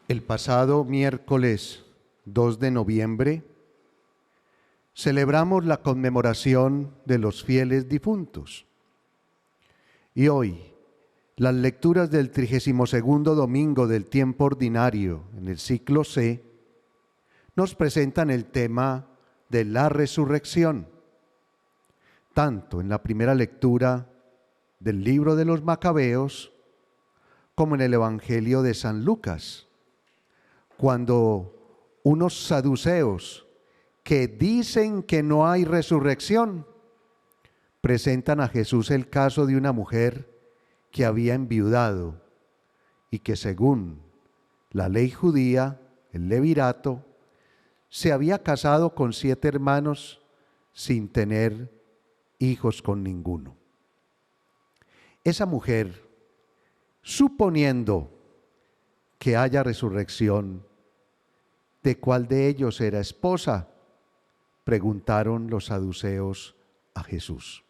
El pasado miércoles 2 de noviembre celebramos la conmemoración de los fieles difuntos. Y hoy, las lecturas del 32º domingo del tiempo ordinario en el ciclo C nos presentan el tema de la resurrección, tanto en la primera lectura del libro de los Macabeos como en el Evangelio de San Lucas, cuando unos saduceos que dicen que no hay resurrección presentan a Jesús el caso de una mujer que había enviudado y que según la ley judía, el levirato, se había casado con 7 hermanos sin tener hijos con ninguno. Esa mujer, suponiendo que haya resurrección, ¿de cuál de ellos era esposa?, preguntaron los saduceos a Jesús.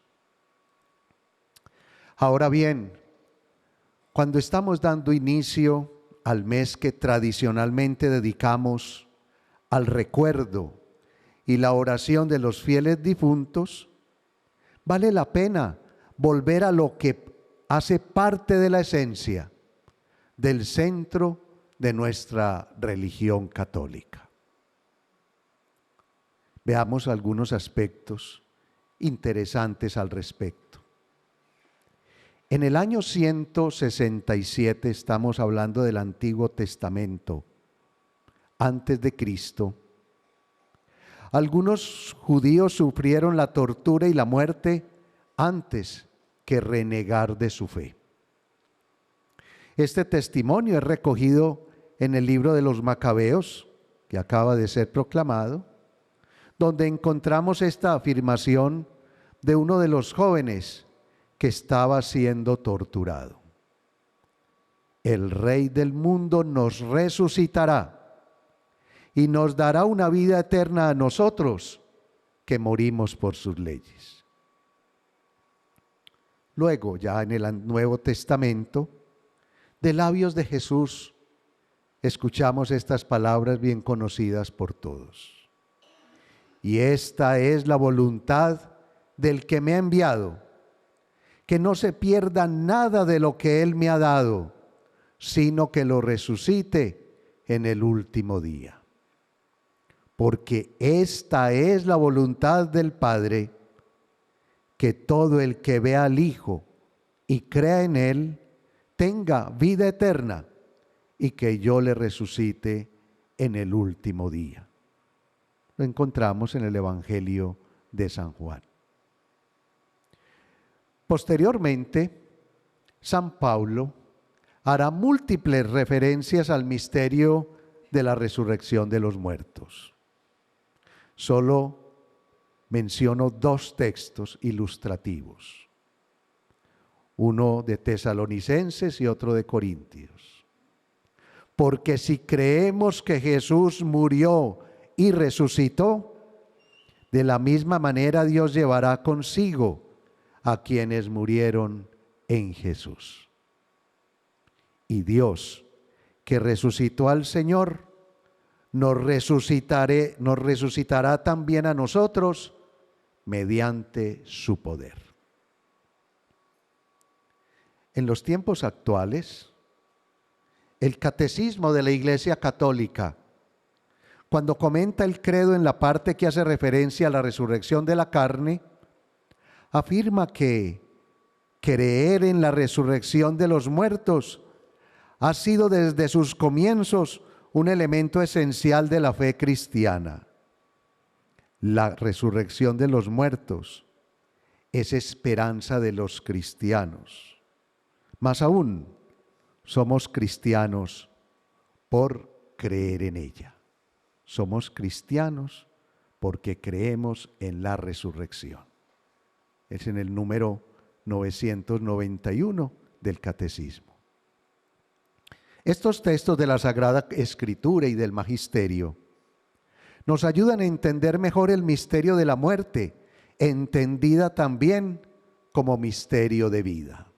Ahora bien, cuando estamos dando inicio al mes que tradicionalmente dedicamos al recuerdo y la oración de los fieles difuntos, vale la pena volver a lo que hace parte de la esencia, del centro de nuestra religión católica. Veamos algunos aspectos interesantes al respecto. En el año 167, estamos hablando del Antiguo Testamento, antes de Cristo, algunos judíos sufrieron la tortura y la muerte antes que renegar de su fe. Este testimonio es recogido en el libro de los Macabeos, que acaba de ser proclamado, donde encontramos esta afirmación de uno de los jóvenes que estaba siendo torturado: el Rey del mundo nos resucitará y nos dará una vida eterna a nosotros que morimos por sus leyes. Luego, ya en el Nuevo Testamento, de labios de Jesús, escuchamos estas palabras bien conocidas por todos: y esta es la voluntad del que me ha enviado, que no se pierda nada de lo que Él me ha dado, sino que lo resucite en el último día. Porque esta es la voluntad del Padre, que todo el que vea al Hijo y crea en Él tenga vida eterna, y que yo le resucite en el último día. Lo encontramos en el Evangelio de San Juan. Posteriormente, San Pablo hará múltiples referencias al misterio de la resurrección de los muertos. Solo menciono 2 textos ilustrativos, uno de Tesalonicenses y otro de Corintios. Porque si creemos que Jesús murió y resucitó, de la misma manera Dios llevará consigo a quienes murieron en Jesús. Y Dios, que resucitó al Señor, nos resucitará también a nosotros mediante su poder. En los tiempos actuales, el Catecismo de la Iglesia Católica, cuando comenta el credo en la parte que hace referencia a la resurrección de la carne, afirma que creer en la resurrección de los muertos ha sido desde sus comienzos un elemento esencial de la fe cristiana. La resurrección de los muertos es esperanza de los cristianos. Más aún, somos cristianos por creer en ella. Somos cristianos porque creemos en la resurrección. Es en el número 991 del Catecismo. Estos textos de la Sagrada Escritura y del Magisterio nos ayudan a entender mejor el misterio de la muerte, entendida también como misterio de vida.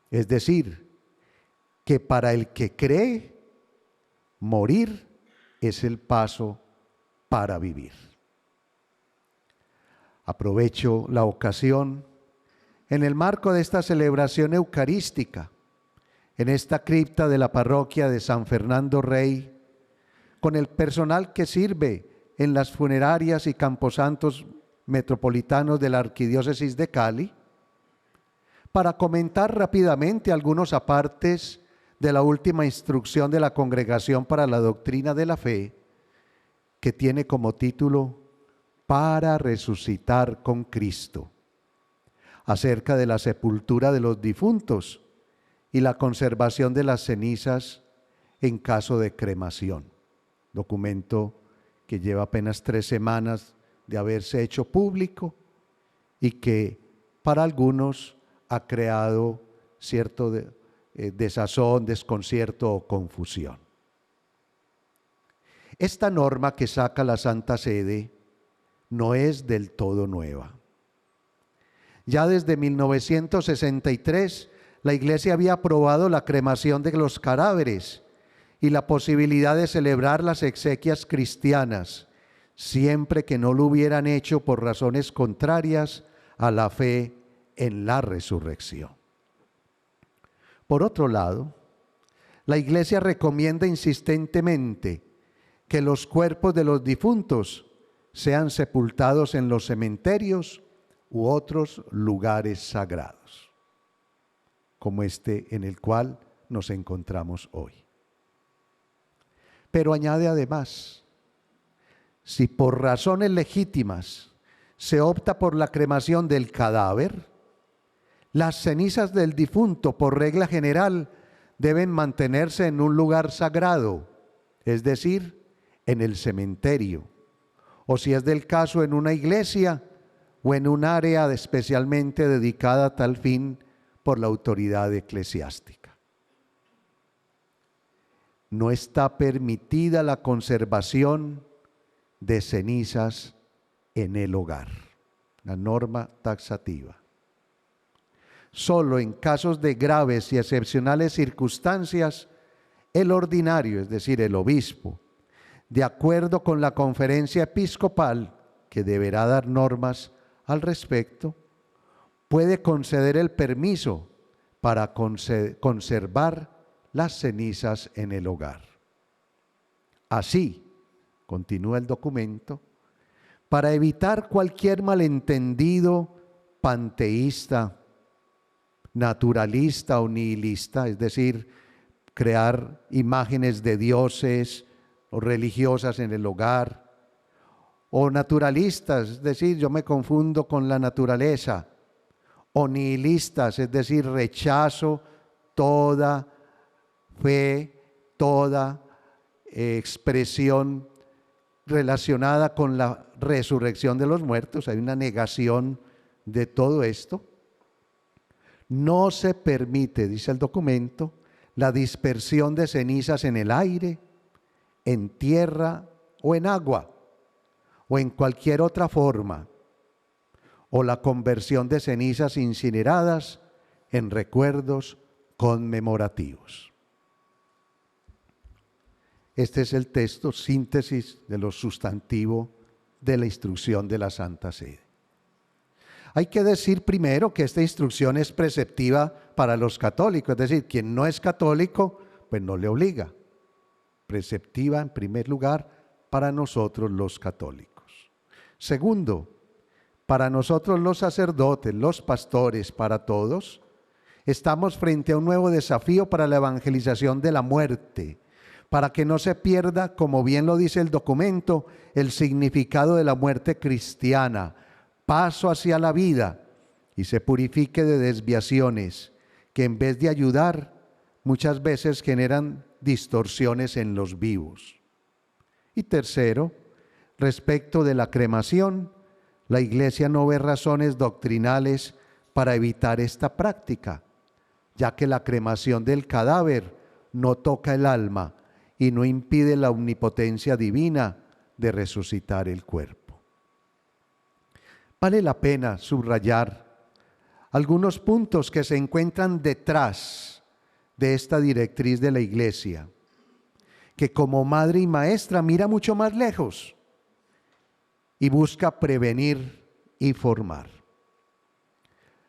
Es decir, que para el que cree, Morir es el paso para vivir. Aprovecho la ocasión en el marco de esta celebración eucarística, en esta cripta de la parroquia de San Fernando Rey, con el personal que sirve en las funerarias y camposantos metropolitanos de la Arquidiócesis de Cali, para comentar rápidamente algunos apartes de la última instrucción de la Congregación para la Doctrina de la Fe, que tiene como título Para resucitar con Cristo, acerca de la sepultura de los difuntos y la conservación de las cenizas en caso de cremación. Documento que lleva apenas 3 semanas de haberse hecho público y que para algunos ha creado cierto desazón, desconcierto o confusión. Esta norma que saca la Santa Sede no es del todo nueva. Ya desde 1963 la Iglesia había aprobado la cremación de los cadáveres y la posibilidad de celebrar las exequias cristianas, siempre que no lo hubieran hecho por razones contrarias a la fe en la resurrección. Por otro lado, la Iglesia recomienda insistentemente que los cuerpos de los difuntos sean sepultados en los cementerios u otros lugares sagrados, como este en el cual nos encontramos hoy. Pero añade además, si por razones legítimas se opta por la cremación del cadáver, las cenizas del difunto, por regla general, deben mantenerse en un lugar sagrado, es decir, en el cementerio, o si es del caso en una iglesia o en un área especialmente dedicada a tal fin por la autoridad eclesiástica. No está permitida la conservación de cenizas en el hogar, la norma taxativa. Solo en casos de graves y excepcionales circunstancias, el ordinario, es decir, el obispo, de acuerdo con la conferencia episcopal, que deberá dar normas al respecto, puede conceder el permiso para conservar las cenizas en el hogar. Así, continúa el documento, para evitar cualquier malentendido panteísta, naturalista o nihilista, es decir, crear imágenes de dioses o religiosas en el hogar, o naturalistas, es decir, yo me confundo con la naturaleza, o nihilistas, es decir, rechazo toda fe, toda expresión relacionada con la resurrección de los muertos. Hay una negación de todo esto. No se permite, dice el documento, la dispersión de cenizas en el aire, en tierra o en agua, o en cualquier otra forma, o la conversión de cenizas incineradas en recuerdos conmemorativos. Este es el texto síntesis de lo sustantivo de la instrucción de la Santa Sede. Hay que decir primero que esta instrucción es preceptiva para los católicos, es decir, quien no es católico, pues no le obliga. Preceptiva en primer lugar para nosotros los católicos. Segundo, para nosotros los sacerdotes, los pastores, para todos, estamos frente a un nuevo desafío para la evangelización de la muerte, para que no se pierda, como bien lo dice el documento, el significado de la muerte cristiana, paso hacia la vida, y se purifique de desviaciones que en vez de ayudar, muchas veces generan distorsiones en los vivos. Y tercero, respecto de la cremación, la Iglesia no ve razones doctrinales para evitar esta práctica, ya que la cremación del cadáver no toca el alma y no impide la omnipotencia divina de resucitar el cuerpo. Vale la pena subrayar algunos puntos que se encuentran detrás de esta directriz de la Iglesia que como madre y maestra mira mucho más lejos y busca prevenir y formar.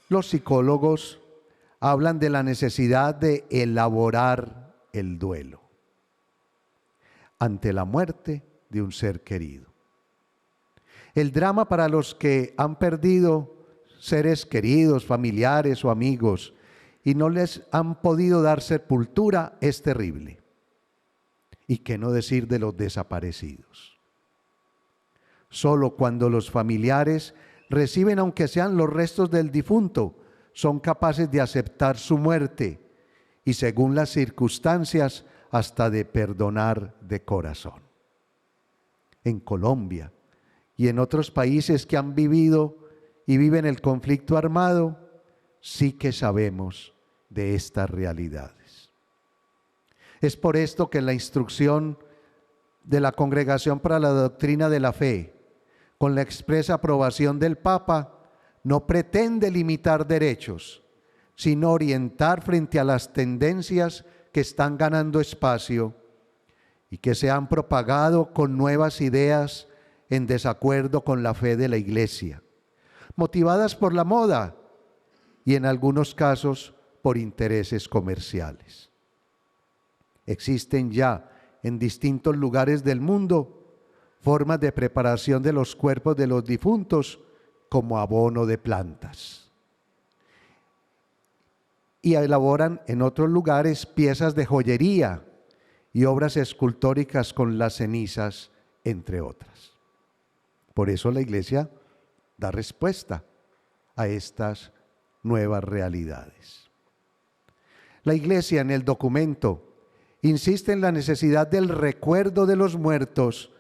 Los psicólogos hablan de la necesidad de elaborar el duelo ante la muerte de un ser querido. El drama para los que han perdido seres queridos, familiares o amigos y no les han podido dar sepultura es terrible. Y qué no decir de los desaparecidos. Solo cuando los familiares reciben, aunque sean los restos del difunto, son capaces de aceptar su muerte y, según las circunstancias, hasta de perdonar de corazón. En Colombia y en otros países que han vivido y viven el conflicto armado, sí que sabemos de estas realidades. Es por esto que la instrucción de la Congregación para la Doctrina de la Fe, con la expresa aprobación del Papa, no pretende limitar derechos, sino orientar frente a las tendencias que están ganando espacio y que se han propagado con nuevas ideas en desacuerdo con la fe de la Iglesia, motivadas por la moda y en algunos casos por intereses comerciales. Existen ya en distintos lugares del mundo formas de preparación de los cuerpos de los difuntos como abono de plantas. Y elaboran en otros lugares piezas de joyería y obras escultóricas con las cenizas, entre otras. Por eso la Iglesia da respuesta a estas nuevas realidades. La Iglesia en el documento insiste en la necesidad del recuerdo de los muertos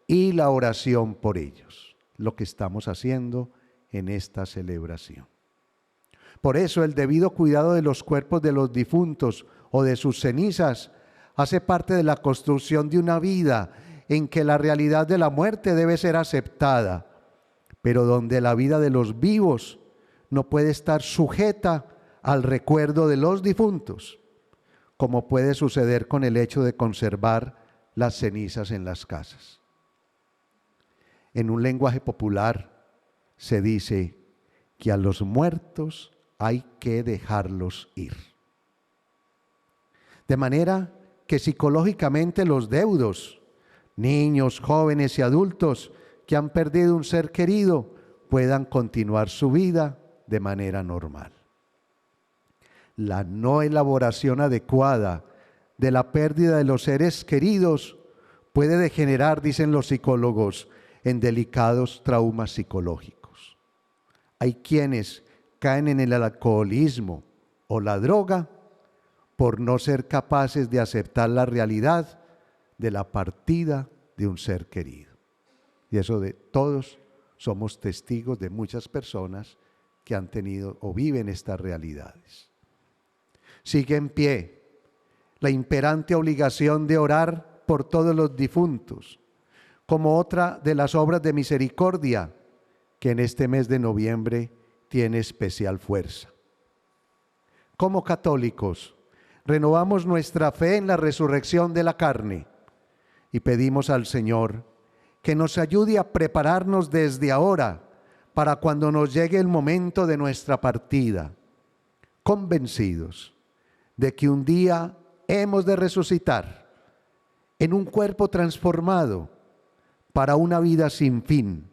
y la oración por ellos, lo que estamos haciendo en esta celebración. Por eso el debido cuidado de los cuerpos de los difuntos o de sus cenizas hace parte de la construcción de una vida en que la realidad de la muerte debe ser aceptada, pero donde la vida de los vivos no puede estar sujeta al recuerdo de los difuntos, como puede suceder con el hecho de conservar las cenizas en las casas. En un lenguaje popular se dice que a los muertos hay que dejarlos ir. De manera que psicológicamente los deudos, niños, jóvenes y adultos que han perdido un ser querido, puedan continuar su vida de manera normal. La no elaboración adecuada de la pérdida de los seres queridos puede degenerar, dicen los psicólogos, en delicados traumas psicológicos. Hay quienes caen en el alcoholismo o la droga por no ser capaces de aceptar la realidad de la partida de un ser querido. Y eso de todos somos testigos de muchas personas que han tenido o viven estas realidades. Sigue en pie la imperante obligación de orar por todos los difuntos, como otra de las obras de misericordia que en este mes de noviembre tiene especial fuerza. Como católicos, renovamos nuestra fe en la resurrección de la carne y pedimos al Señor que nos ayude a prepararnos desde ahora para cuando nos llegue el momento de nuestra partida, convencidos de que un día hemos de resucitar en un cuerpo transformado para una vida sin fin,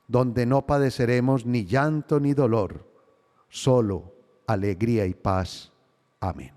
donde no padeceremos ni llanto ni dolor, solo alegría y paz. Amén.